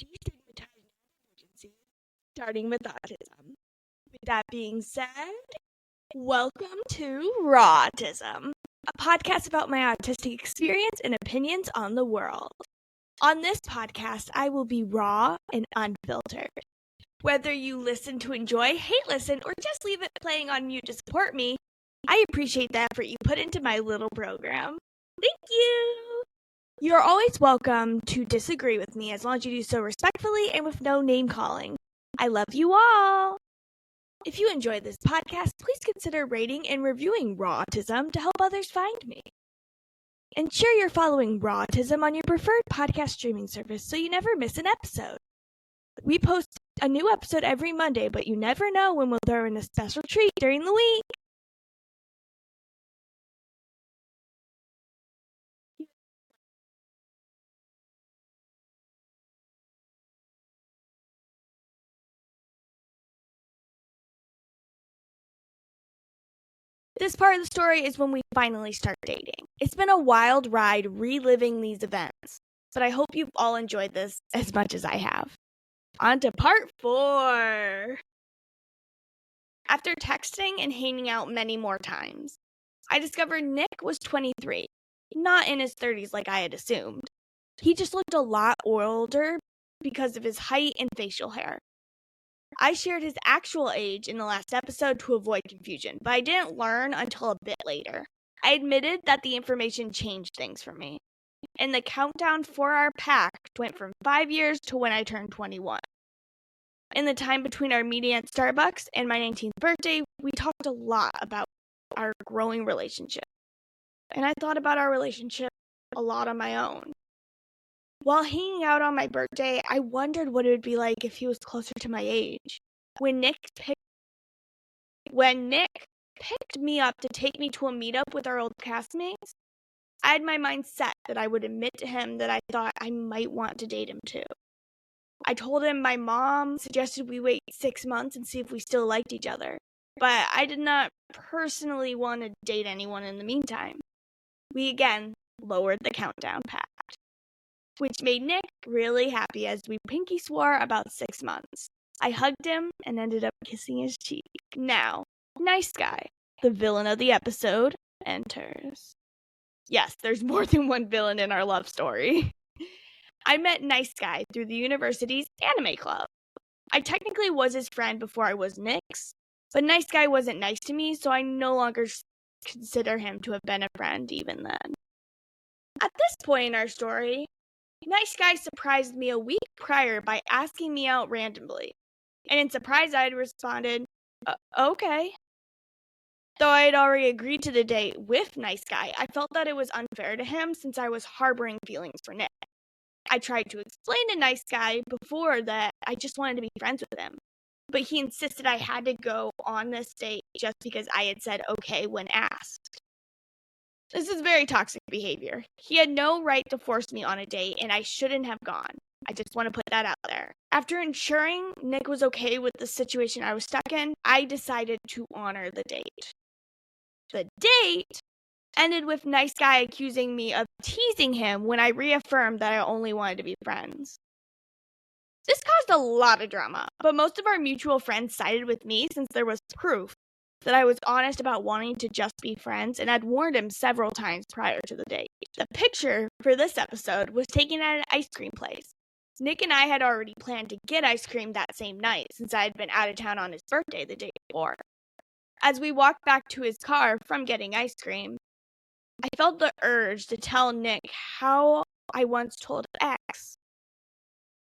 destigmatizing emergencies, starting with autism. With that being said, welcome to RAW-tism, a podcast about my autistic experience and opinions on the world. On this podcast, I will be raw and unfiltered. Whether you listen to enjoy, hate listen, or just leave it playing on mute to support me, I appreciate the effort you put into my little program. Thank you! You're always welcome to disagree with me as long as you do so respectfully and with no name-calling. I love you all! If you enjoy this podcast, please consider rating and reviewing RAW-tism to help others find me. Ensure you're following RAW-tism on your preferred podcast streaming service so you never miss an episode. We post a new episode every Monday, but you never know when we'll throw in a special treat during the week. This part of the story is when we finally start dating. It's been a wild ride reliving these events, but I hope you've all enjoyed this as much as I have. On to part 4. After texting and hanging out many more times, I discovered Nick was 23, not in his 30s like I had assumed. He just looked a lot older because of his height and facial hair. I shared his actual age in the last episode to avoid confusion, but I didn't learn until a bit later. I admitted that the information changed things for me, and the countdown for our pact went from 5 years to when I turned 21. In the time between our meeting at Starbucks and my 19th birthday, we talked a lot about our growing relationship, and I thought about our relationship a lot on my own. While hanging out on my birthday, I wondered what it would be like if he was closer to my age. When Nick picked me up to take me to a meetup with our old castmates, I had my mind set that I would admit to him that I thought I might want to date him too. I told him my mom suggested we wait 6 months and see if we still liked each other, but I did not personally want to date anyone in the meantime. We again lowered the countdown pact, which made Nick really happy as we pinky swore about 6 months. I hugged him and ended up kissing his cheek. Now, Nice Guy, the villain of the episode, enters. Yes, there's more than one villain in our love story. I met Nice Guy through the university's anime club. I technically was his friend before I was Nick's, but Nice Guy wasn't nice to me, so I no longer consider him to have been a friend even then. At this point in our story, Nice Guy surprised me a week prior by asking me out randomly, and in surprise I had responded, okay. Though I had already agreed to the date with Nice Guy, I felt that it was unfair to him since I was harboring feelings for Nick. I tried to explain to Nice Guy before that I just wanted to be friends with him, but he insisted I had to go on this date just because I had said okay when asked. This is very toxic behavior. He had no right to force me on a date, and I shouldn't have gone. I just want to put that out there. After ensuring Nick was okay with the situation I was stuck in, I decided to honor the date. The date ended with Nice Guy accusing me of teasing him when I reaffirmed that I only wanted to be friends. This caused a lot of drama, but most of our mutual friends sided with me since there was proof that I was honest about wanting to just be friends and had warned him several times prior to the date. The picture for this episode was taken at an ice cream place. Nick and I had already planned to get ice cream that same night since I had been out of town on his birthday the day before. As we walked back to his car from getting ice cream, I felt the urge to tell Nick how I once told X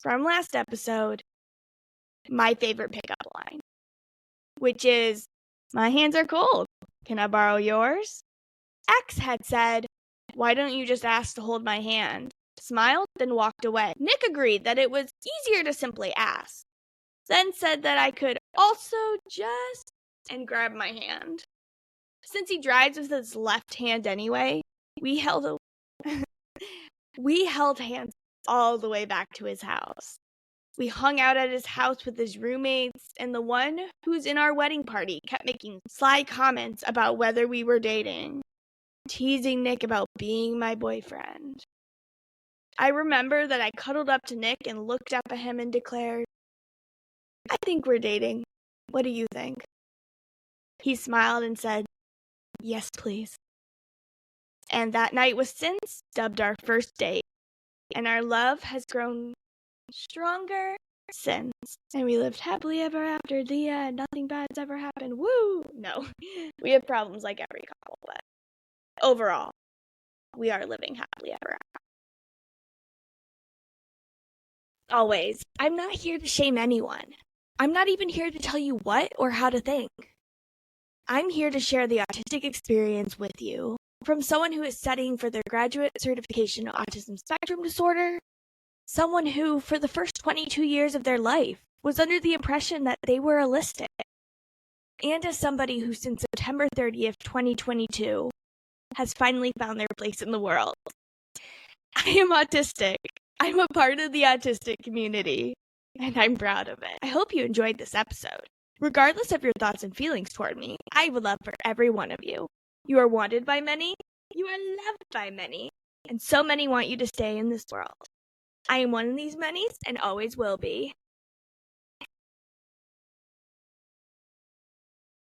from last episode my favorite pickup line, which is, "My hands are cold. Can I borrow yours?" X had said, "Why don't you just ask to hold my hand?" Smiled, then walked away. Nick agreed that it was easier to simply ask, then said that I could also just and grab my hand. Since he drives with his left hand anyway, we held hands all the way back to his house. We hung out at his house with his roommates, and the one who's in our wedding party kept making sly comments about whether we were dating, teasing Nick about being my boyfriend. I remember that I cuddled up to Nick and looked up at him and declared, "I think we're dating. What do you think?" He smiled and said, "Yes, please." And that night was since dubbed our first date, and our love has grown stronger since. And we lived happily ever after. The end. Nothing bad's ever happened. Woo! No, we have problems like every couple, but overall, we are living happily ever after. Always, I'm not here to shame anyone. I'm not even here to tell you what or how to think. I'm here to share the autistic experience with you from someone who is studying for their graduate certification in autism spectrum disorder, someone who, for the first 22 years of their life, was under the impression that they were allistic, and as somebody who since September 30th, 2022, has finally found their place in the world. I am autistic. I'm a part of the autistic community, and I'm proud of it. I hope you enjoyed this episode. Regardless of your thoughts and feelings toward me, I would love for every one of you. You are wanted by many, you are loved by many, and so many want you to stay in this world. I am one of these manys and always will be.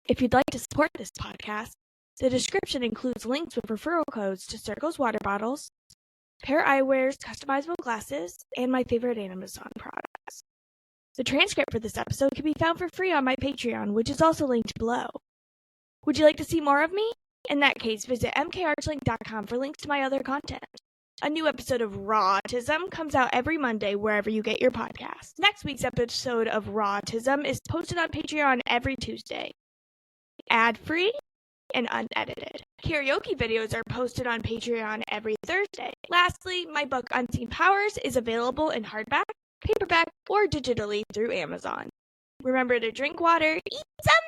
If you'd like to support this podcast, the description includes links with referral codes to Circles water bottles, Pair Eyewear's customizable glasses, and my favorite Amazon products. The transcript for this episode can be found for free on my Patreon, which is also linked below. Would you like to see more of me? In that case, visit EmKayArchlink.com for links to my other content. A new episode of RAW-tism comes out every Monday wherever you get your podcasts. Next week's episode of RAW-tism is posted on Patreon every Tuesday, ad-free and unedited. Karaoke videos are posted on Patreon every Thursday. Lastly, my book Unseen Powers is available in hardback, paperback, or digitally through Amazon. Remember to drink water, eat some